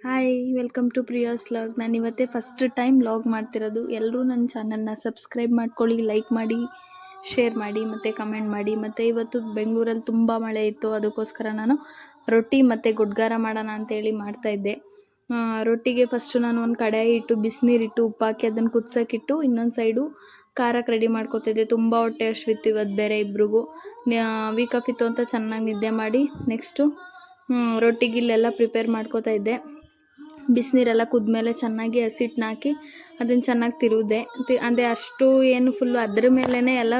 Hi welcome to Priya's vlog. ನಾನು ಇವತ್ತೇ first time vlog ಮಾಡ್ತಿರೋದು. ಎಲ್ಲರೂ ನನ್ನ ಚಾನಲ್ನ ಸಬ್ಸ್ಕ್ರೈಬ್ ಮಾಡ್ಕೊಳ್ಳಿ, ಲೈಕ್ ಮಾಡಿ, ಶೇರ್ ಮಾಡಿ ಮತ್ತು ಕಮೆಂಟ್ ಮಾಡಿ. ಮತ್ತು ಇವತ್ತು ಬೆಂಗಳೂರಲ್ಲಿ ತುಂಬ ಮಳೆ ಇತ್ತು, ಅದಕ್ಕೋಸ್ಕರ ನಾನು ರೊಟ್ಟಿ ಮತ್ತು ಗುಡ್ಗಾರ ಮಾಡೋಣ ಅಂತೇಳಿ ಮಾಡ್ತಾಯಿದ್ದೆ. ರೊಟ್ಟಿಗೆ ಫಸ್ಟು ನಾನು ಒಂದು ಕಡಾಯಿ ಇಟ್ಟು ಬಿಸಿನೀರಿಟ್ಟು ಉಪ್ಪು ಹಾಕಿ ಅದನ್ನು ಕುದಿಸೋಕ್ಕಿಟ್ಟು ಇನ್ನೊಂದು ಸೈಡು ಖಾರಕ್ಕೆ ರೆಡಿ ಮಾಡ್ಕೊತಿದ್ದೆ. ತುಂಬ ಹೊಟ್ಟೆ ಹಶ್ವಿತ್ತು ಇವತ್ತು ಬೇರೆ ಇಬ್ರಿಗೂ. ವೀಕ್ ಆಫ್ ಇತ್ತು ಅಂತ ಚೆನ್ನಾಗಿ ನಿದ್ದೆ ಮಾಡಿ ನೆಕ್ಸ್ಟು ರೊಟ್ಟಿಗಿಲ್ಲೆಲ್ಲ ಪ್ರಿಪೇರ್ ಮಾಡ್ಕೋತಾ ಇದ್ದೆ. ಬಿಸಿನೀರೆಲ್ಲ ಕುದ್ಮೇಲೆ ಚೆನ್ನಾಗಿ ಹಸಿಟ್ಟನ್ನ ಹಾಕಿ ಅದನ್ನು ಚೆನ್ನಾಗಿ ತಿರುವುದೆ. ಅಂದರೆ ಅಷ್ಟು ಏನು ಫುಲ್ಲು ಅದ್ರ ಮೇಲೇ ಎಲ್ಲ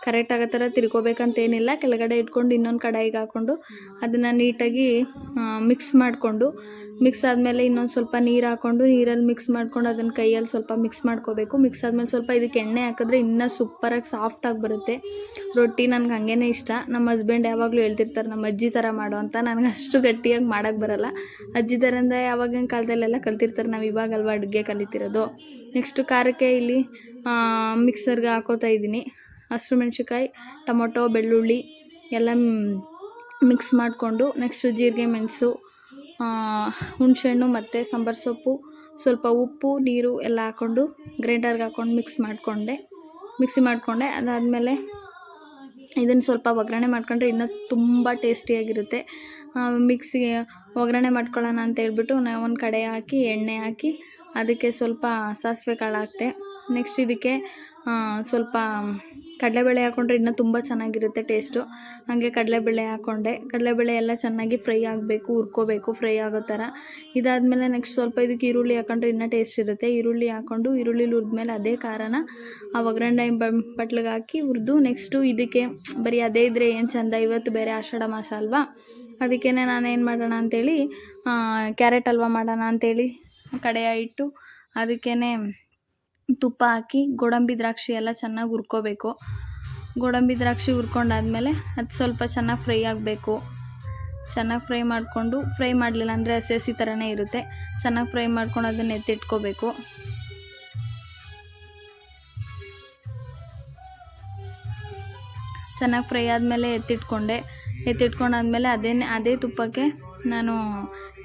ಕರೆಕ್ಟ್ ಆಗೋ ಥರ ತಿರ್ಕೋಬೇಕಂತೇನಿಲ್ಲ. ಕೆಳಗಡೆ ಇಟ್ಕೊಂಡು ಇನ್ನೊಂದು ಕಡಾಯಿಗೆ ಹಾಕ್ಕೊಂಡು ಅದನ್ನು ನೀಟಾಗಿ ಮಿಕ್ಸ್ ಆದಮೇಲೆ ಇನ್ನೊಂದು ಸ್ವಲ್ಪ ನೀರು ಹಾಕ್ಕೊಂಡು ನೀರಲ್ಲಿ ಮಿಕ್ಸ್ ಮಾಡ್ಕೊಂಡು ಅದನ್ನು ಕೈಯಲ್ಲಿ ಸ್ವಲ್ಪ ಮಿಕ್ಸ್ ಮಾಡ್ಕೋಬೇಕು. ಮಿಕ್ಸ್ ಆದಮೇಲೆ ಸ್ವಲ್ಪ ಇದಕ್ಕೆ ಎಣ್ಣೆ ಹಾಕಿದ್ರೆ ಇನ್ನೂ ಸೂಪರಾಗಿ ಸಾಫ್ಟಾಗಿ ಬರುತ್ತೆ ರೊಟ್ಟಿ. ನನಗೆ ಹಾಗೇ ಇಷ್ಟ. ನಮ್ಮ ಹಸ್ಬೆಂಡ್ ಯಾವಾಗಲೂ ಹೇಳ್ತಿರ್ತಾರೆ ನಮ್ಮ ಅಜ್ಜಿ ಥರ ಮಾಡು ಅಂತ. ನನಗೆ ಅಷ್ಟು ಗಟ್ಟಿಯಾಗಿ ಮಾಡೋಕ್ಕೆ ಬರೋಲ್ಲ. ಅಜ್ಜಿ ಥರದಿಂದ ಯಾವಾಗಿನ ಕಾಲದಲ್ಲೆಲ್ಲ ಕಲ್ತಿರ್ತಾರೆ, ನಾವು ಇವಾಗಲ್ವ ಅಡುಗೆ ಕಲಿತಿರೋದು. ನೆಕ್ಸ್ಟು ಖಾರಕ್ಕೆ ಇಲ್ಲಿ ಮಿಕ್ಸರ್ಗೆ ಹಾಕೋತಾ ಇದ್ದೀನಿ. ಹಸಿರು ಮೆಣಸಿನ್ಕಾಯಿ, ಟೊಮೊಟೊ, ಬೆಳ್ಳುಳ್ಳಿ ಎಲ್ಲ ಮಿಕ್ಸ್ ಮಾಡಿಕೊಂಡು ನೆಕ್ಸ್ಟು ಜೀರಿಗೆ, ಮೆಣಸು, ಹುಣಸೆಹಣ್ಣು ಮತ್ತು ಸಾಂಬಾರು ಸೊಪ್ಪು, ಸ್ವಲ್ಪ ಉಪ್ಪು, ನೀರು ಎಲ್ಲ ಹಾಕ್ಕೊಂಡು ಗ್ರೈಂಡರ್ಗೆ ಹಾಕ್ಕೊಂಡು ಮಿಕ್ಸಿ ಮಾಡಿಕೊಂಡೆ. ಅದಾದಮೇಲೆ ಇದನ್ನು ಸ್ವಲ್ಪ ಒಗ್ಗರಣೆ ಮಾಡ್ಕೊಂಡ್ರೆ ಇನ್ನೂ ತುಂಬ ಟೇಸ್ಟಿಯಾಗಿರುತ್ತೆ. ಮಿಕ್ಸಿಗೆ ಒಗ್ಗರಣೆ ಮಾಡ್ಕೊಳ್ಳೋಣ ಅಂತ ಹೇಳ್ಬಿಟ್ಟು ನಾವು ಒಂದು ಕಡೆ ಹಾಕಿ ಎಣ್ಣೆ ಹಾಕಿ ಅದಕ್ಕೆ ಸ್ವಲ್ಪ ಸಾಸಿವೆ ಕಾಳು ಹಾಕ್ತೆ. ನೆಕ್ಸ್ಟ್ ಇದಕ್ಕೆ ಸ್ವಲ್ಪ ಕಡಲೆಬೇಳೆ ಹಾಕ್ಕೊಂಡ್ರೆ ಇನ್ನೂ ತುಂಬ ಚೆನ್ನಾಗಿರುತ್ತೆ ಟೇಸ್ಟು. ಹಾಗೆ ಕಡಲೆಬೇಳೆ ಹಾಕ್ಕೊಂಡೆ. ಕಡಲೆಬೇಳೆ ಎಲ್ಲ ಚೆನ್ನಾಗಿ ಫ್ರೈ ಆಗಬೇಕು, ಹುರ್ಕೋಬೇಕು ಫ್ರೈ ಆಗೋ ಥರ. ಇದಾದಮೇಲೆ ನೆಕ್ಸ್ಟ್ ಸ್ವಲ್ಪ ಇದಕ್ಕೆ ಈರುಳ್ಳಿ ಹಾಕ್ಕೊಂಡ್ರೆ ಇನ್ನೂ ಟೇಸ್ಟ್ ಇರುತ್ತೆ. ಈರುಳ್ಳಿ ಹಾಕ್ಕೊಂಡು ಈರುಳ್ಳಿಲಿ ಹುರಿದ್ಮೇಲೆ ಅದೇ ಖಾರನ ಆ ಒಗ್ಗರಣೆ ಬಟ್ಲಿಗೆ ಹಾಕಿ ಹುರಿದು ನೆಕ್ಸ್ಟು ಇದಕ್ಕೆ ಬರೀ ಅದೇ ಇದ್ದರೆ ಏನು ಚೆಂದ. ಇವತ್ತು ಬೇರೆ ಆಷಾಢ ಮಾಸ ಅಲ್ವಾ, ಅದಕ್ಕೇ ನಾನೇನು ಮಾಡೋಣ ಅಂಥೇಳಿ ಕ್ಯಾರೆಟ್ ಹಲ್ವ ಮಾಡೋಣ ಅಂಥೇಳಿ ಕಡಾಯಿ ಇಟ್ಟು ಅದಕ್ಕೇ ತುಪ್ಪ ಹಾಕಿ ಗೋಡಂಬಿ ದ್ರಾಕ್ಷಿ ಎಲ್ಲ ಚೆನ್ನಾಗಿ ಹುರ್ಕೋಬೇಕು. ಗೋಡಂಬಿ ದ್ರಾಕ್ಷಿ ಹುರ್ಕೊಂಡಾದ್ಮೇಲೆ ಅದು ಸ್ವಲ್ಪ ಚೆನ್ನಾಗಿ ಫ್ರೈ ಆಗಬೇಕು. ಚೆನ್ನಾಗಿ ಫ್ರೈ ಮಾಡಲಿಲ್ಲ ಅಂದರೆ ಹಸಿ ಥರನೇ ಇರುತ್ತೆ. ಚೆನ್ನಾಗಿ ಫ್ರೈ ಮಾಡ್ಕೊಂಡು ಅದನ್ನು ಎತ್ತಿಟ್ಕೋಬೇಕು. ಚೆನ್ನಾಗಿ ಫ್ರೈ ಆದಮೇಲೆ ಎತ್ತಿಟ್ಕೊಂಡಾದ್ಮೇಲೆ ಅದೇ ತುಪ್ಪಕ್ಕೆ ನಾನು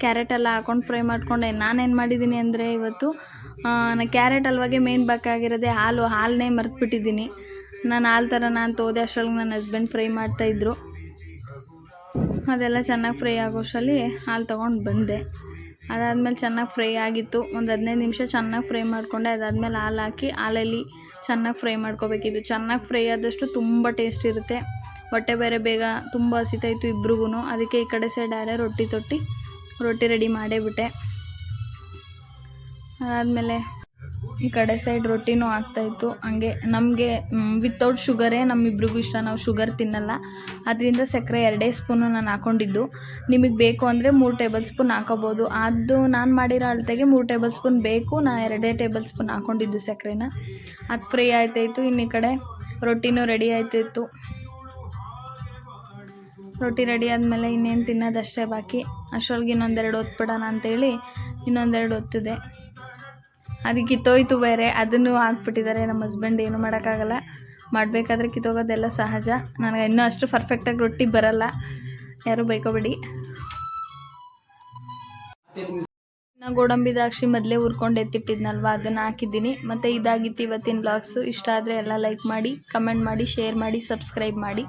ಕ್ಯಾರೆಟ್ ಎಲ್ಲ ಹಾಕ್ಕೊಂಡು ಫ್ರೈ ಮಾಡಿಕೊಂಡೆ. ನಾನೇನು ಮಾಡಿದ್ದೀನಿ ಅಂದರೆ ಇವತ್ತು ಕ್ಯಾರೆಟ್ ಹಲ್ವಾಗೆ ಮೇನ್ ಬೇಕಾಗಿರೋದೇ ಹಾಲನ್ನೇ ಮರೆತುಬಿಟ್ಟಿದ್ದೀನಿ. ನಾನು ಹಾಲು ಥರ ತೋದೆ ಅಷ್ಟರೊಳಗೆ ನನ್ನ ಹಸ್ಬೆಂಡ್ ಫ್ರೈ ಮಾಡ್ತಾಯಿದ್ರು. ಅದೆಲ್ಲ ಚೆನ್ನಾಗಿ ಫ್ರೈ ಆಗೋಷ್ಟರಲ್ಲಿ ಹಾಲು ತೊಗೊಂಡು ಬಂದೆ. ಅದಾದಮೇಲೆ ಚೆನ್ನಾಗಿ ಫ್ರೈ ಆಗಿತ್ತು. ಒಂದು 15 ನಿಮಿಷ ಚೆನ್ನಾಗಿ ಫ್ರೈ ಮಾಡಿಕೊಂಡೆ. ಅದಾದಮೇಲೆ ಹಾಲು ಹಾಕಿ ಹಾಲಲ್ಲಿ ಚೆನ್ನಾಗಿ ಫ್ರೈ ಮಾಡ್ಕೋಬೇಕಿತ್ತು. ಚೆನ್ನಾಗಿ ಫ್ರೈ ಆದಷ್ಟು ತುಂಬ ಟೇಸ್ಟ್ ಇರುತ್ತೆ. ಹೊಟ್ಟೆ ಬೇರೆ ಬೇಗ ತುಂಬ ಹಸಿತಾಯಿತ್ತು ಇಬ್ರಿಗೂ. ಅದಕ್ಕೆ ಈ ಕಡೆ ಸೈಡ್ ರೊಟ್ಟಿ ರೆಡಿ ಮಾಡೇಬಿಟ್ಟೆ. ಅದಾದಮೇಲೆ ಈ ಕಡೆ ಸೈಡ್ ರೊಟ್ಟಿನೂ ಆಗ್ತಾಯಿತ್ತು. ಹಂಗೆ ನಮಗೆ ವಿತೌಟ್ ಶುಗರೇ ನಮ್ಮಿಬ್ರಿಗೂ ಇಷ್ಟ. ನಾವು ಶುಗರ್ ತಿನ್ನಲ್ಲ. ಅದರಿಂದ ಸಕ್ಕರೆ 2 ಸ್ಪೂನು ನಾನು ಹಾಕ್ಕೊಂಡಿದ್ದು. ನಿಮಗೆ ಬೇಕು ಅಂದರೆ 3 ಟೇಬಲ್ ಸ್ಪೂನ್ ಹಾಕೋಬೋದು. ಅದು ನಾನು ಮಾಡಿರೋ ಅಳತೆಗೆ 3 ಟೇಬಲ್ ಸ್ಪೂನ್ ಬೇಕು. ನಾನು 2 ಟೇಬಲ್ ಸ್ಪೂನ್ ಹಾಕ್ಕೊಂಡಿದ್ದು ಸಕ್ಕರೆನ. ಅದು ಫ್ರೈ ಆಯ್ತಾಯಿತ್ತು. ಇನ್ನು ಈ ಕಡೆ ರೊಟ್ಟಿನೂ ರೆಡಿ ಆಯ್ತಾಯಿತ್ತು. ರೊಟ್ಟಿ ರೆಡಿ ಆದಮೇಲೆ ಇನ್ನೇನು ತಿನ್ನೋದಷ್ಟೇ ಬಾಕಿ. ಅಷ್ಟರೊಳಗೆ ಇನ್ನೊಂದೆರಡು ಒತ್ಬಿಡೋಣ ಅಂತೇಳಿ ಇನ್ನೊಂದೆರಡು ಒತ್ತಿದೆ. ಅದಕ್ಕೆ ಕಿತ್ತೋಯ್ತು ಬೇರೆ, ಅದನ್ನು ಹಾಕ್ಬಿಟ್ಟಿದ್ದಾರೆ ನಮ್ಮ ಹಸ್ಬೆಂಡ್. ಏನು ಮಾಡೋಕ್ಕಾಗಲ್ಲ, ಮಾಡಬೇಕಾದ್ರೆ ಕಿತ್ತೋಗೋದೆಲ್ಲ ಸಹಜ. ನನಗೆ ಇನ್ನೂ ಅಷ್ಟು ಪರ್ಫೆಕ್ಟಾಗಿ ರೊಟ್ಟಿ ಬರಲ್ಲ, ಯಾರೂ ಬೈಕೋಬೇಡಿ. ಗೋಡಂಬಿ ದ್ರಾಕ್ಷಿ ಮೊದಲೇ ಹುರ್ಕೊಂಡು ಎತ್ತಿಟ್ಟಿದ್ನಲ್ವ, ಅದನ್ನು ಹಾಕಿದ್ದೀನಿ. ಮತ್ತು ಇದಾಗಿತ್ತು ಇವತ್ತಿನ ವ್ಲಾಗ್ಸು. ಇಷ್ಟ ಆದರೆ ಎಲ್ಲ ಲೈಕ್ ಮಾಡಿ, ಕಮೆಂಟ್ ಮಾಡಿ, ಶೇರ್ ಮಾಡಿ, ಸಬ್ಸ್ಕ್ರೈಬ್ ಮಾಡಿ.